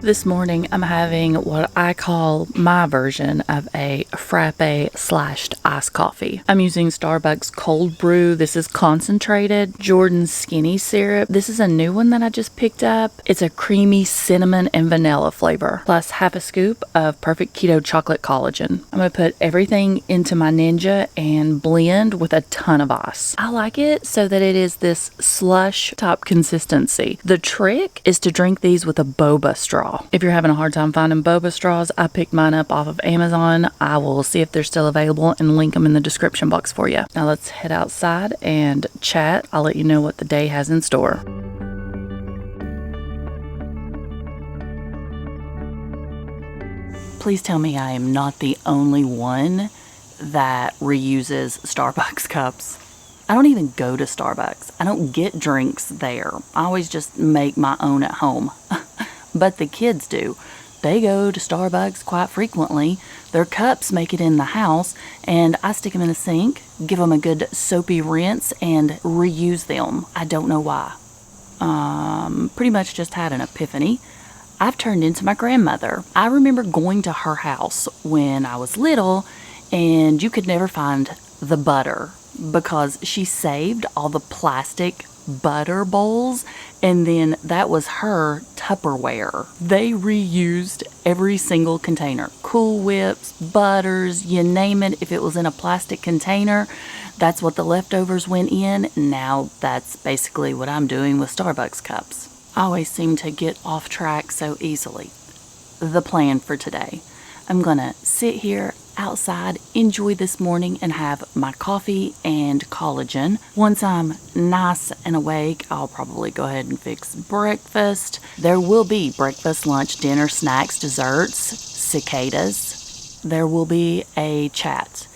This morning I'm having what I call my version of a frappe slashed iced coffee. I'm using Starbucks cold brew. This is concentrated. Jordan's skinny syrup. This is a new one that I just picked up. It's a creamy cinnamon and vanilla flavor, plus half a scoop of perfect keto chocolate collagen. I'm gonna put everything into my Ninja and blend with a ton of ice. I like it so that it is this slush top consistency. The trick is to drink these with a boba straw. If you're having a hard time finding boba straws, I picked mine up off of Amazon. I will see if they're still available and link them in the description box for you. Now let's head outside and chat. I'll let you know what the day has in store. Please tell me I am not the only one that reuses Starbucks cups. I don't even go to Starbucks. I don't get drinks there. I always just make my own at home. But the kids do. They go to Starbucks quite frequently. Their cups make it in the house, and I stick them in the sink, give them a good soapy rinse, and reuse them. I don't know why. Pretty much just had an epiphany. I've turned into my grandmother. I remember going to her house when I was little, and you could never find the butter because she saved all the plastic butter bowls, and then that was her Tupperware. They reused every single container. Cool Whips, butters, you name it. If it was in a plastic container, that's what the leftovers went in. Now that's basically what I'm doing with Starbucks cups. I always seem to get off track so easily. The plan for today: I'm gonna sit here outside, enjoy this morning, and have my coffee and collagen. Once I'm nice and awake, I'll probably go ahead and fix breakfast. There will be breakfast, lunch, dinner, snacks, desserts, cicadas. There will be a chat,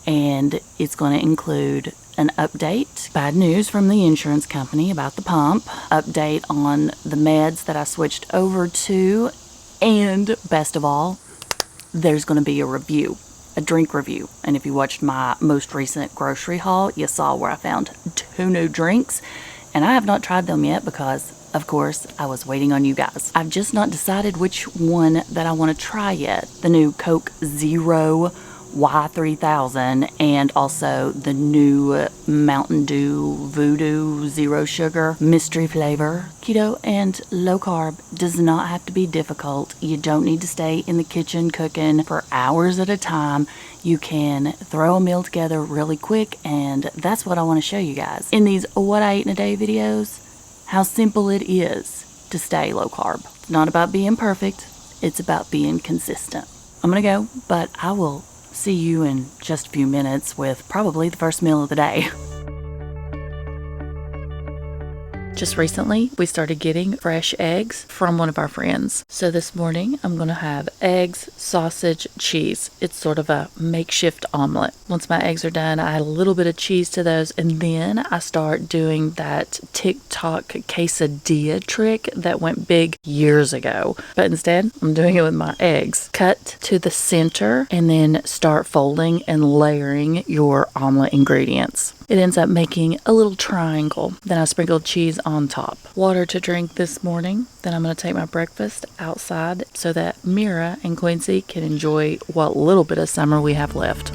and it's going to include an update, bad news from the insurance company about the pump, update on the meds that I switched over to, and best of all, there's going to be a review, a drink review. And if you watched my most recent grocery haul, you saw where I found 2 new drinks, and I have not tried them yet because, of course, I was waiting on you guys. I've just not decided which one that I want to try yet. The new Coke Zero Y3000, and also the new Mountain Dew VooDew Zero Sugar mystery flavor. Keto and low carb does not have to be difficult. You don't need to stay in the kitchen cooking for hours at a time. You can throw a meal together really quick, and that's what I want to show you guys in these What I Eat in a Day videos, how simple it is to stay low carb. It's not about being perfect, it's about being consistent. I'm gonna go, but I will see you in just a few minutes with probably the first meal of the day. Just recently, we started getting fresh eggs from one of our friends. So this morning, I'm going to have eggs, sausage, cheese. It's sort of a makeshift omelet. Once my eggs are done, I add a little bit of cheese to those, and then I start doing that TikTok quesadilla trick that went big years ago. But instead, I'm doing it with my eggs. Cut to the center, and then start folding and layering your omelet ingredients. It ends up making a little triangle. Then I sprinkled cheese on top. Water to drink this morning. Then I'm going to take my breakfast outside so that Mira and Quincy can enjoy what little bit of summer we have left.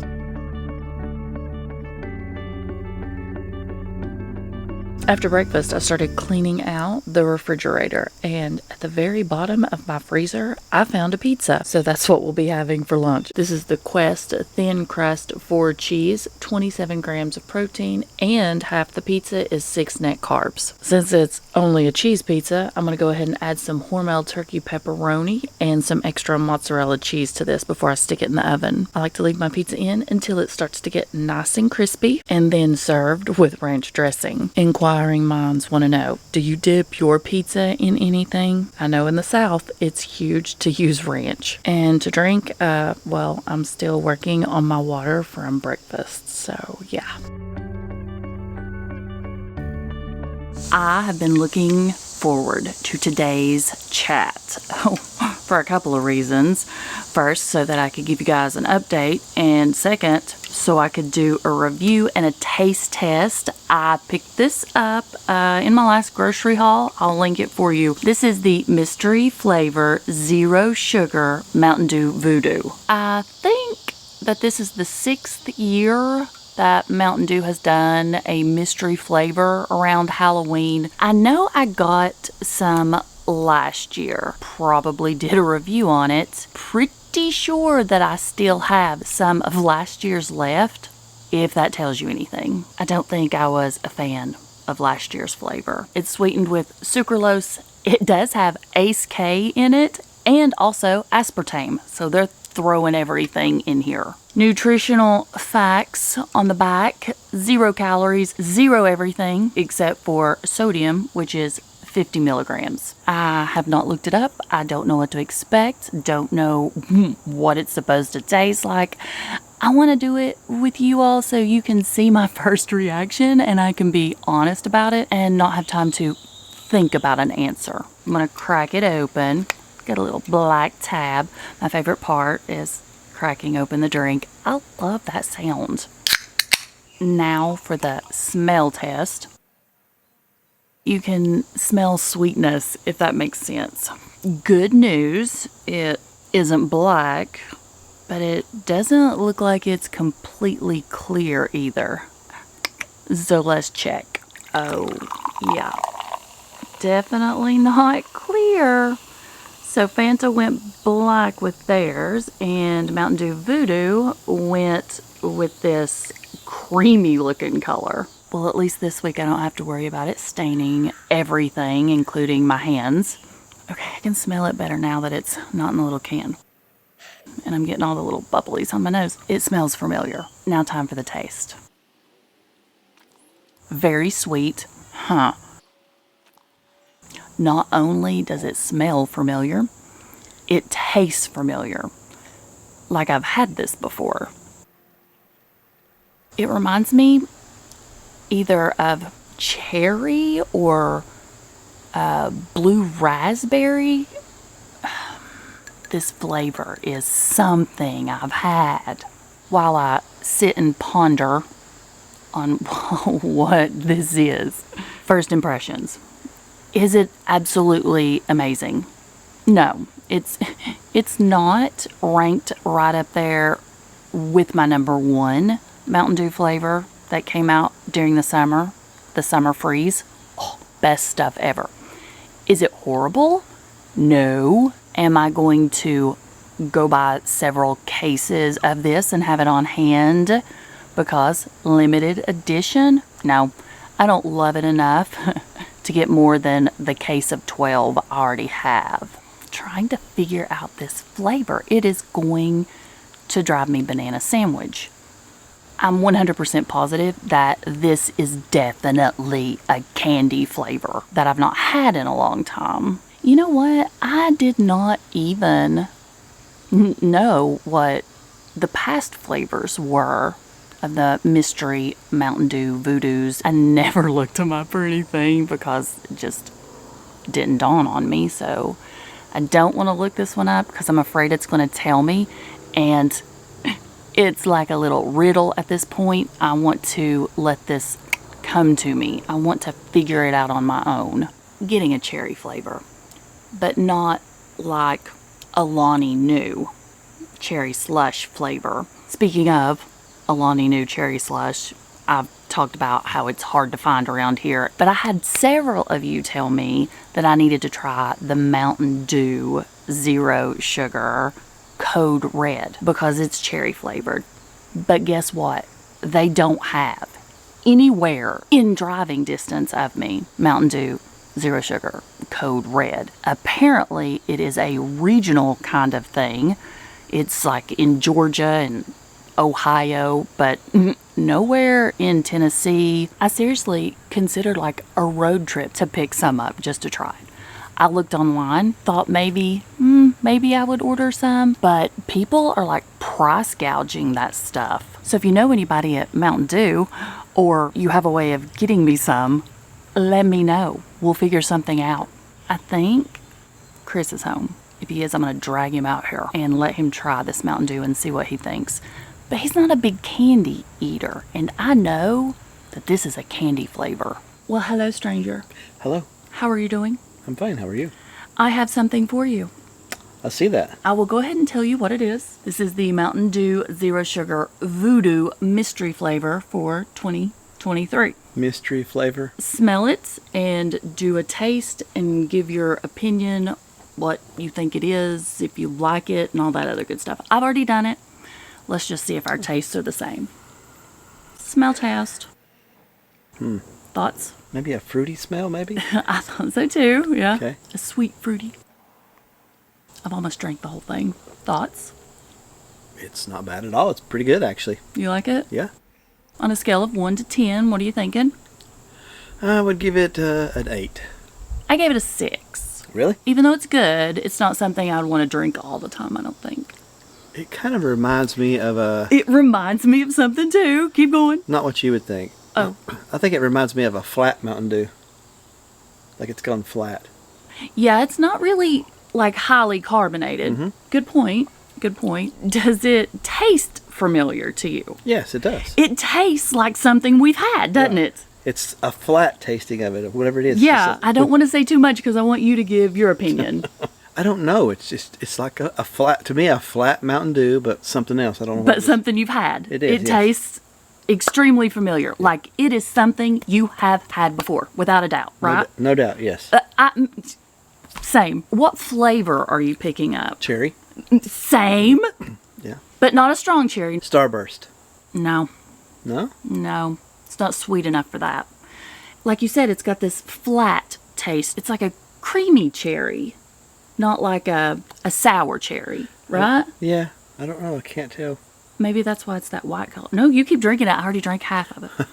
After breakfast, I started cleaning out the refrigerator, and at the very bottom of my freezer, I found a pizza. So that's what we'll be having for lunch. This is the Quest thin crust 4 cheese, 27 grams of protein, and half the pizza is 6 net carbs. Since it's only a cheese pizza, I'm going to go ahead and add some Hormel turkey pepperoni and some extra mozzarella cheese to this before I stick it in the oven. I like to leave my pizza in until it starts to get nice and crispy, and then served with ranch dressing. Inquiring minds want to know, do you dip your pizza in anything? I know in the South it's huge to use ranch. And to drink, well, I'm still working on my water from breakfast, so yeah. I have been looking forward to today's chat. for a couple of reasons. First, so that I could give you guys an update, and second, so I could do a review and a taste test. I picked this up in my last grocery haul. I'll link it for you. This is the mystery flavor zero sugar Mountain Dew VooDew. I think that this is the 6th year that Mountain Dew has done a mystery flavor around Halloween. I know I got some last year. Probably did a review on it. Pretty sure that I still have some of last year's left, if that tells you anything. I don't think I was a fan of last year's flavor. It's sweetened with sucralose. It does have Ace K in it and also aspartame. So they're throwing everything in here. Nutritional facts on the back: 0 calories, 0 everything except for sodium, which is 50 milligrams. I have not looked it up. I don't know what to expect. Don't know what it's supposed to taste like. I want to do it with you all so you can see my first reaction and I can be honest about it and not have time to think about an answer. I'm going to crack it open. Got a little black tab. My favorite part is cracking open the drink. I love that sound. Now for the smell test. You can smell sweetness, if that makes sense. Good news, it isn't black, but it doesn't look like it's completely clear either. So let's check. Oh, yeah. Definitely not clear. So Fanta went black with theirs, and Mountain Dew VooDew went with this creamy looking color. Well, at least this week I don't have to worry about it staining everything, including my hands. Okay, I can smell it better now that it's not in the little can. And I'm getting all the little bubblies on my nose. It smells familiar. Now time for the taste. Very sweet. Not only does it smell familiar, it tastes familiar. Like I've had this before. It reminds me either of cherry or blue raspberry. This flavor is something I've had. While I sit and ponder on what this is. First impressions. Is it absolutely amazing? No, it's not ranked right up there with my number 1 Mountain Dew flavor that came out during the summer freeze. Oh, best stuff ever. Is it horrible? No. Am I going to go buy several cases of this and have it on hand because limited edition? No, I don't love it enough to get more than the case of 12 I already have. Trying to figure out this flavor. It is going to drive me banana sandwich. I'm 100% positive that this is definitely a candy flavor that I've not had in a long time. You know what? I did not even know what the past flavors were of the mystery Mountain Dew VooDews. I never looked them up or anything because it just didn't dawn on me. So I don't want to look this one up because I'm afraid it's going to tell me. And it's like a little riddle at this point. I want to let this come to me. I want to figure it out on my own. Getting a cherry flavor, but not like Alani New cherry slush flavor. Speaking of Alani New cherry slush, I've talked about how it's hard to find around here, but I had several of you tell me that I needed to try the Mountain Dew Zero Sugar Code Red because it's cherry flavored. But guess what? They don't have anywhere in driving distance of me Mountain Dew Zero Sugar Code Red. Apparently it is a regional kind of thing. It's like in Georgia and Ohio, but nowhere in Tennessee. I seriously considered like a road trip to pick some up just to try it. I looked online, thought maybe I would order some, but people are like price gouging that stuff. So if you know anybody at Mountain Dew or you have a way of getting me some, let me know. We'll figure something out. I think Chris is home. If he is, I'm going to drag him out here and let him try this Mountain Dew and see what he thinks. But he's not a big candy eater, and I know that this is a candy flavor. Well, hello, stranger. Hello. How are you doing? I'm fine. How are you? I have something for you. I see that. I will go ahead and tell you what it is. This is the Mountain Dew Zero Sugar VooDew Mystery Flavor for 2023. Mystery flavor. Smell it and do a taste and give your opinion, what you think it is, if you like it, and all that other good stuff. I've already done it. Let's just see if our tastes are the same. Smell test. Thoughts? Maybe a fruity smell, maybe? I thought so too, yeah. Okay. A sweet fruity. I've almost drank the whole thing. Thoughts? It's not bad at all. It's pretty good, actually. You like it? Yeah. On a scale of 1 to 10, what are you thinking? I would give it an 8. I gave it a 6. Really? Even though it's good, it's not something I would want to drink all the time, I don't think. It kind of reminds me of a... It reminds me of something too. Keep going. Not what you would think. Oh. I think it reminds me of a flat Mountain Dew. Like it's gone flat. Yeah, it's not really like highly carbonated. Mm-hmm. Good point. Good point. Does it taste familiar to you? Yes, it does. It tastes like something we've had, doesn't it? It's a flat tasting of it, of whatever it is. Yeah, I don't want to say too much because I want you to give your opinion. I don't know. It's like a flat, to me, a flat Mountain Dew, but something else. I don't know. But something you've had. It is, It yes. tastes extremely familiar. Like it is something you have had before, without a doubt, right? No doubt, yes. Same. What flavor are you picking up? Cherry. Same, Yeah. but not a strong cherry. Starburst. No, No? no, it's not sweet enough for that. Like you said, it's got this flat taste. It's like a creamy cherry, not like a sour cherry, right? Yeah. I don't know. I can't tell. Maybe that's why it's that white color. No, you keep drinking it. I already drank half of it.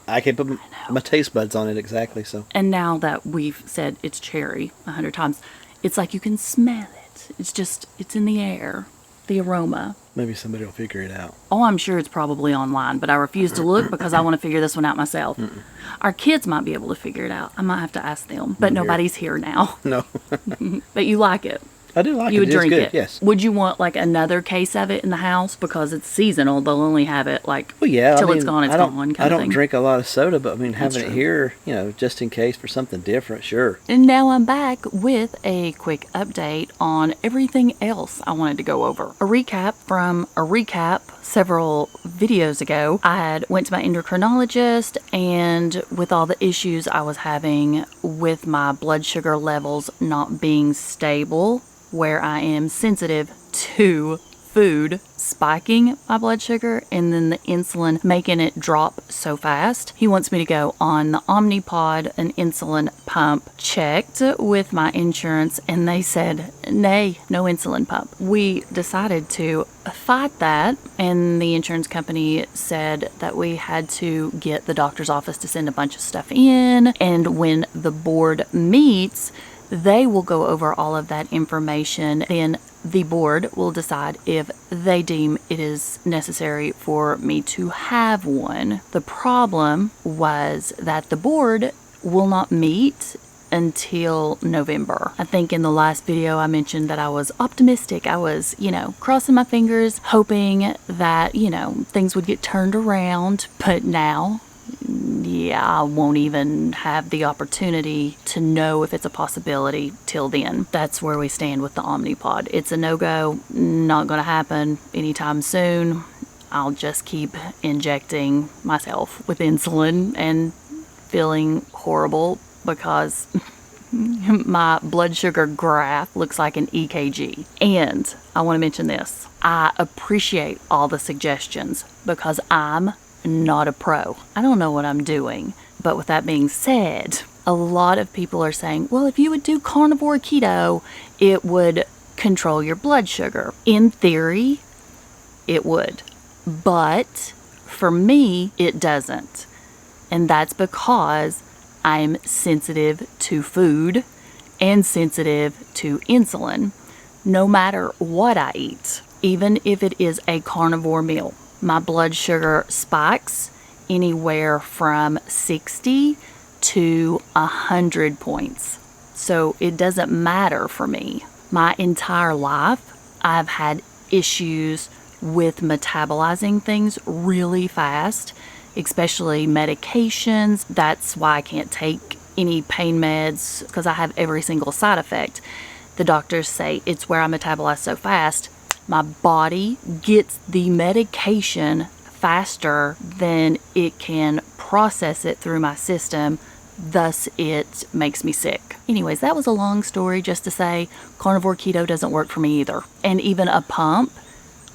I can put my taste buds on it exactly, so. And now that we've said it's cherry 100 times, it's like you can smell it. It's in the air, the aroma. Maybe somebody will figure it out. Oh, I'm sure it's probably online, but I refuse to look because I want to figure this one out myself. Our kids might be able to figure it out. I might have to ask them, but nobody's here now. No. But you like it. I do like it. You would It is drink good, it. yes. Would you want like another case of it in the house because it's seasonal? They'll only have it like Well, yeah. till I mean, it's gone. It's I don't, gone. Kind I of don't thing. drink a lot of soda, but I mean, having it true. here, just in case for something different, sure. And now I'm back with a quick update on everything else I wanted to go over. A recap from a recap several videos ago. I went to my endocrinologist, and with all the issues I was having with my blood sugar levels not being stable, where I am sensitive to food spiking my blood sugar and then the insulin making it drop so fast. He wants me to go on the Omnipod, an insulin pump, checked with my insurance, and they said, nay, no insulin pump. We decided to fight that, and the insurance company said that we had to get the doctor's office to send a bunch of stuff in, and when the board meets, they will go over all of that information. Then the board will decide if they deem it is necessary for me to have one. The problem was that the board will not meet until November. I think in the last video I mentioned that I was optimistic. I was, crossing my fingers, hoping that, things would get turned around. But now, I won't even have the opportunity to know if it's a possibility till then. That's where we stand with the Omnipod. It's a no-go, not going to happen anytime soon. I'll just keep injecting myself with insulin and feeling horrible because my blood sugar graph looks like an EKG. And I want to mention this. I appreciate all the suggestions because I'm not a pro. I don't know what I'm doing. But with that being said, a lot of people are saying, well, if you would do carnivore keto, it would control your blood sugar. In theory, it would. But for me, it doesn't. And that's because I'm sensitive to food and sensitive to insulin, no matter what I eat, even if it is a carnivore meal. My blood sugar spikes anywhere from 60 to 100 points. So it doesn't matter for me My entire life, I've had issues with metabolizing things really fast, especially medications. That's why I can't take any pain meds, because I have every single side effect. The doctors say it's where I metabolize so fast. My body gets the medication faster than it can process it through my system. Thus, it makes me sick. Anyways, that was a long story just to say carnivore keto doesn't work for me either. And even a pump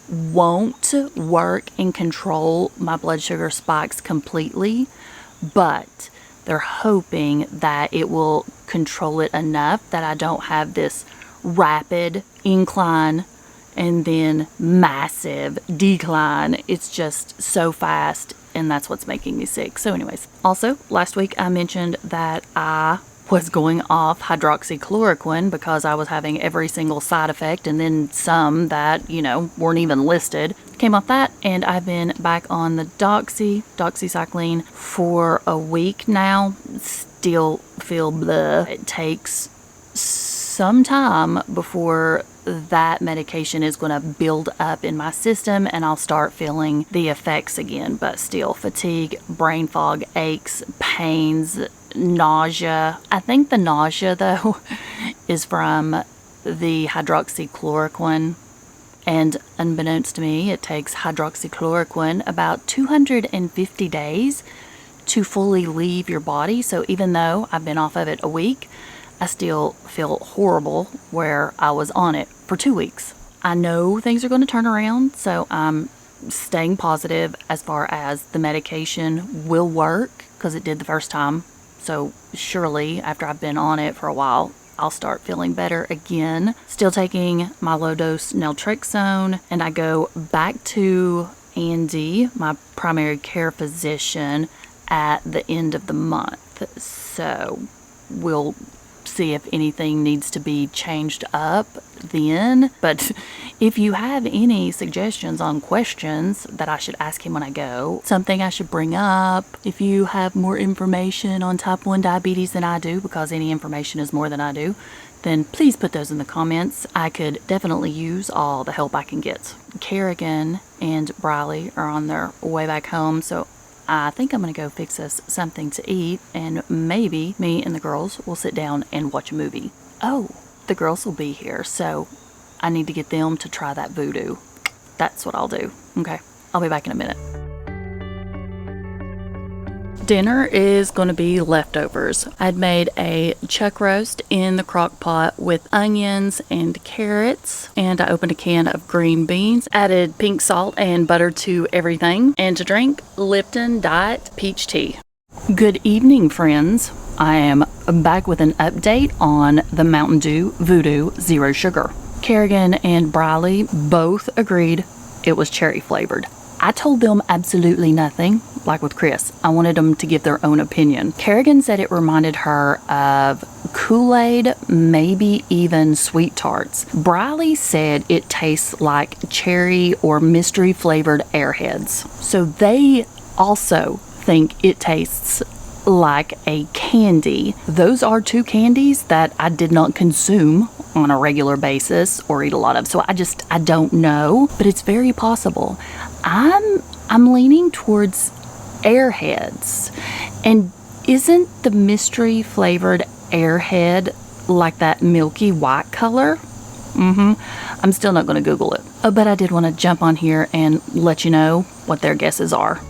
won't work and control my blood sugar spikes completely, but they're hoping that it will control it enough that I don't have this rapid incline and then massive decline. It's just so fast, and that's what's making me sick. So anyways, also last week I mentioned that I was going off hydroxychloroquine because I was having every single side effect, and then some that, weren't even listed. Came off that, and I've been back on the doxycycline for a week now. Still feel blah. It takes some time before that medication is going to build up in my system and I'll start feeling the effects again. But still, fatigue, brain fog, aches, pains, nausea. I think the nausea, though, is from the hydroxychloroquine. And unbeknownst to me, it takes hydroxychloroquine about 250 days to fully leave your body. So even though I've been off of it a week, I still feel horrible where I was on it for 2 weeks. I know things are going to turn around, so I'm staying positive as far as the medication will work, because it did the first time. So surely after I've been on it for a while, I'll start feeling better again. Still taking my low-dose naltrexone, and I go back to Andy, my primary care physician, at the end of the month. So we'll see if anything needs to be changed up then. But if you have any suggestions on questions that I should ask him when I go, something I should bring up, if you have more information on type 1 diabetes than I do, because any information is more than I do, then please put those in the comments. I could definitely use all the help I can get. Kerrigan and Briley are on their way back home, so I think I'm going to go fix us something to eat, and maybe me and the girls will sit down and watch a movie. Oh, the girls will be here, so I need to get them to try that VooDew. That's what I'll do. Okay, I'll be back in a minute. Dinner is going to be leftovers. I'd made a chuck roast in the crock pot with onions and carrots, and I opened a can of green beans, added pink salt and butter to everything, and to drink, Lipton Diet Peach Tea. Good evening, friends. I am back with an update on the Mountain Dew VooDew Zero Sugar. Kerrigan and Briley both agreed it was cherry flavored. I told them absolutely nothing, like with Chris. I wanted them to give their own opinion. Kerrigan said it reminded her of Kool-Aid, maybe even Sweet Tarts. Briley said it tastes like cherry or mystery flavored Airheads. So they also think it tastes like a candy. Those are two candies that I did not consume on a regular basis or eat a lot of. So I don't know, but it's very possible. I'm leaning towards Airheads. And isn't the mystery flavored Airhead like that milky white color? I'm still not going to Google it. Oh, but I did want to jump on here and let you know what their guesses are.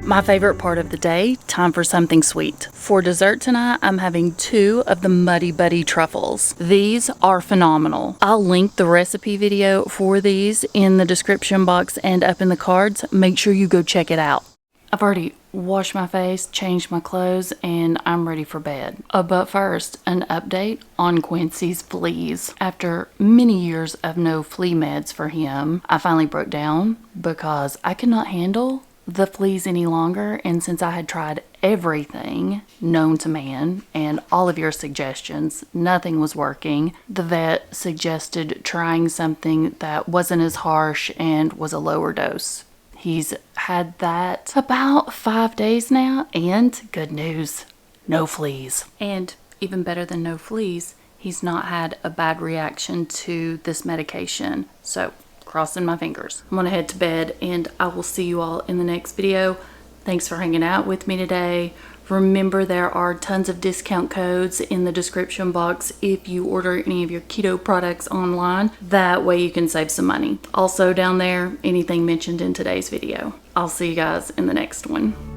My favorite part of the day, time for something sweet. For dessert tonight, I'm having 2 of the Muddy Buddy truffles. These are phenomenal. I'll link the recipe video for these in the description box and up in the cards. Make sure you go check it out. I've already washed my face, changed my clothes, and I'm ready for bed. But first, an update on Quincy's fleas. After many years of no flea meds for him, I finally broke down because I could not handle the fleas any longer, and since I had tried everything known to man and all of your suggestions, nothing was working. The vet suggested trying something that wasn't as harsh and was a lower dose. He's had that about 5 days now, and good news, no fleas. And even better than no fleas, he's not had a bad reaction to this medication. So, crossing my fingers. I'm gonna head to bed, and I will see you all in the next video. Thanks for hanging out with me today. Remember, there are tons of discount codes in the description box if you order any of your keto products online. That way you can save some money. Also down there, anything mentioned in today's video. I'll see you guys in the next one.